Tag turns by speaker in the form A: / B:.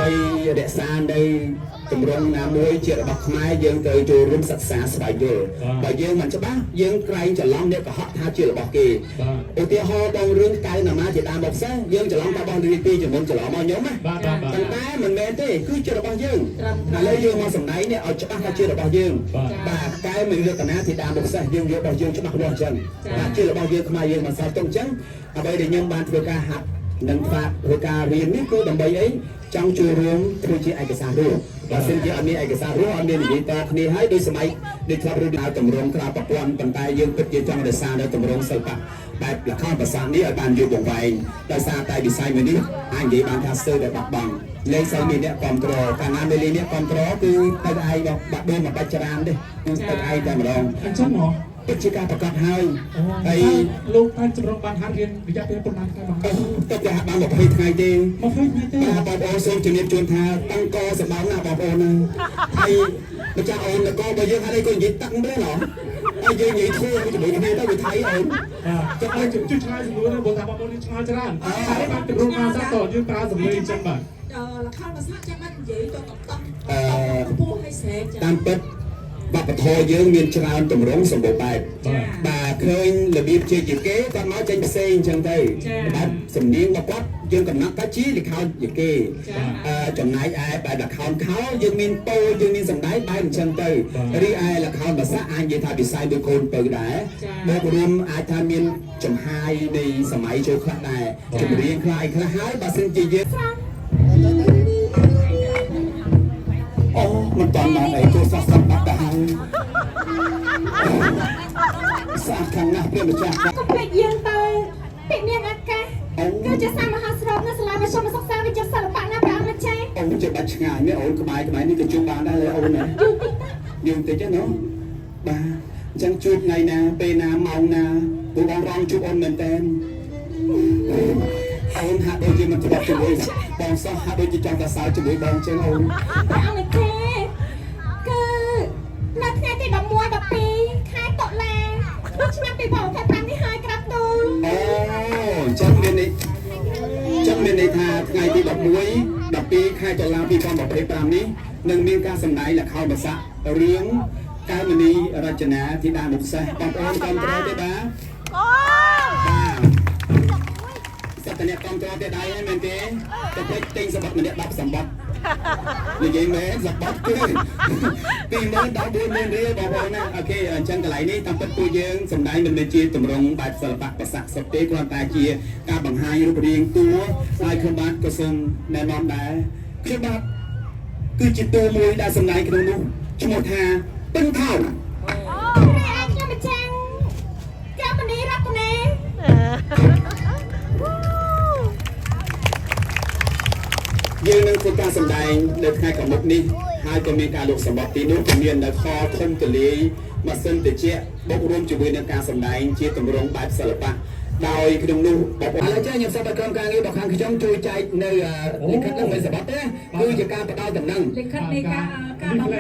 A: ដើម្បីរក្សានៅតម្រង់ណាមួយជារបស់ខ្មែរយើងទៅចូលរួមសិក្សាស្វែងយល់បើយើងមិនច្បាស់យើងក្រែងច្រឡំអ្នកកុហកថាជារបស់គេឧទាហរណ៍បងរឿងកៅណាមាជាដើមបបសេះយើងច្រឡំថាបងរៀនពីជំនុំច្រឡំមកខ្ញុំណាប៉ុន្តែមិនមែនទេគឺជារបស់យើងឥឡូវយើងមកសម្ដែងនេះឲ្យច្បាស់ថាជារបស់យើងបាទកៅមិនលក្ខណៈជាដើមបបសេះយើងយករបស់យើងច្បាស់លាស់អញ្ចឹងបាទជារបស់យើងខ្មែរយើងមកសល់ទុកអញ្ចឹងអ្វីដែលខ្ញុំបានធ្វើការហាត់និងធ្វើការរៀននេះគឺដើម្បីអីចង់ចូលរួមធ្វើជាឯកសាររួមបើសិនជាអត់មានឯកសាររួមអត់មាននិយាយតគ្នាហើយដោយសម័យដូចធ្លាប់រឿងដល់តម្រង់ក្រៅប្រព័ន្ធប៉ុន្តែយើងពិតជាចង់រក្សានៅតម្រង់សិល្បៈបែបលក្ខណៈភាសានេះឲ្យបានយូរបង្វែងដោយសារតែវិស័យមួយនេះអាចនិយាយបានថាស្ទើរតែបាត់បង់លេខស្អីមានអ្នកគ្រប់គ្រងកាលណាមានលេខអ្នកគ្រប់គ្រងគឺទៅឯងបាក់ដូរមកបាច់ច្រានទេគឺទៅឯងតែម្ដង
B: អញ្ចឹងហ៎
A: ពិតជាការប្រកាសហើយ
B: ហើយលោកបានចម្រុងបានហាត់រៀនរយៈពេលប៉ុន្មានថ្ងៃបង
A: ទៅគេហាត់បាន20ថ្ងៃទេ
B: 20ថ្ងៃទេ
A: បងប្អូនសូមជំរាបជូនថាតាំងកសម្បងណាបងប្អូនណាហើយម្ចាស់អូនតកបើយើងហាត់អីក៏និយាយតាំងមែនហ៎ហើយយើងនិយាយធូរជាមួយគ្នាទៅវាថៃអូន
B: ចាំឲ្យជួយឆ្លើយសំណួរនេះបងថាបងប្អូននេះឆ្លើយច្រើនហើយបានចម្រុងបានសាក់តយើងប្រើសំឡេងអញ្ចឹងបាទ
C: លក្ខណៈភាសាចាំបាននិយាយទៅតបខ្ពស់ឲ្យស្រែក
A: តាមពិតបបធរយើងមានច្រើនទម្រង់សម្បូរបែបបាទឃើញរបៀបជាគេគាត់មកចេញផ្សេងអញ្ចឹងទៅបែបសំនៀងរបស់គាត់យើងកំណត់ថាជាលខោនជាគេចំណែកឯបែបលខោនខោយើងមានពោយើងមានសម្ដែងបែបអញ្ចឹងទៅរីឯលខោនភាសាអាចនិយាយថាវិស័យដូចកូនពៅដែរបូករួមអាចថាមានចំហាយនៃសម័យចូលខ្លះដែរចម្រៀងខ្លះឯខ្លះហើយបើសិនជាយើងអូមិនតាន់បានអីចូលសាសនាបាត់ទៅហើយសាខាងណាស់ព្រះម្ចាស់
C: ក៏ពេកយើងទៅពីមានអាកាសគឺជាសាមហាស្រោបនៅសាលាមធ្យមសិក្សាវិចិត្រសិល្បៈណាព្រះអង្គម្ចាស់
A: អូនជាបាច់ឆ្ងាយនេះអូនក្បែរនេះក៏ជួបបានដែរអូនណាយូរតិចណាបាទអញ្ចឹងជួបថ្ងៃណាពេលណាម៉ោងណាពួកបងរងជួបអូនមែនតើអូនហាក់ដូចជាមិនច្បាស់ជាមួយបងសោះហាក់ដូចជាចង់តែសើចជាមួយបងអញ្ចឹងអូន
C: ព្រះអង្គម្ចាស់គឺនៅថ្ងៃទី11 12ខែតុលាឆ្នាំ2025នេះហើយក្រាបទូល
A: អូអញ្ចឹងមានន័យថាថ្ងៃទី11 12ខែតុលា2025នេះនឹងមានការសម្ដែងល្ខោនបាសាក់រឿងកែវមនីរចនាធីតានុសេសបងប្អូនគ្រប់គ្រងទេបាទសត្វអ្នកគ្រប់គ្រងទេដែរមែនទេទៅពេចទិញសម្បត្តិម្នាក់10សម្បត្តិនិយាយមែនសម្បត្តិគឺ20000ដល់40000រៀលបងប្អូនណាអូខេអញ្ចឹងកន្លែងនេះតាមពិតពួកយើងសម្ដែងមិនមែនជាទម្រង់បែបសិល្បៈប្រសាក់សុទ្ធទេគ្រាន់តែជាការបង្ហាញរូបរាងតួហើយខ្ញុំបាទក៏សូមណែនាំដែរខ្ញុំបាទគឺជាតួមួយដែលសម្ដែងក្នុងនោះឈ្មោះថាពឹងថោ
C: ខ្ញុំម្ចាស់កែវមនីរតនា
A: យើងនឹងធ្វើការសម្ដែងនៅថ្ងៃខាងមុខនេះហើយក៏មានការលោកសម្បត្តិទីនោះក៏មាននៅខធំទលាយម៉ាស៊ីនត្រជាក់បូករួមជាមួយនឹងការសម្ដែងជាទម្រង់បែបសិល្បៈដោយក្នុងនោះបងប្អូនឥឡូវចេះខ្ញុំសូមឲ្យក្រុមការងាររបស់ខាងខ្ញុំជួយចែកនៅលិខិតនឹងមិនសម្បត្តិទេគឺជាការផ្ដល់ដំណឹង
C: លិខិតនៃការបម្រើ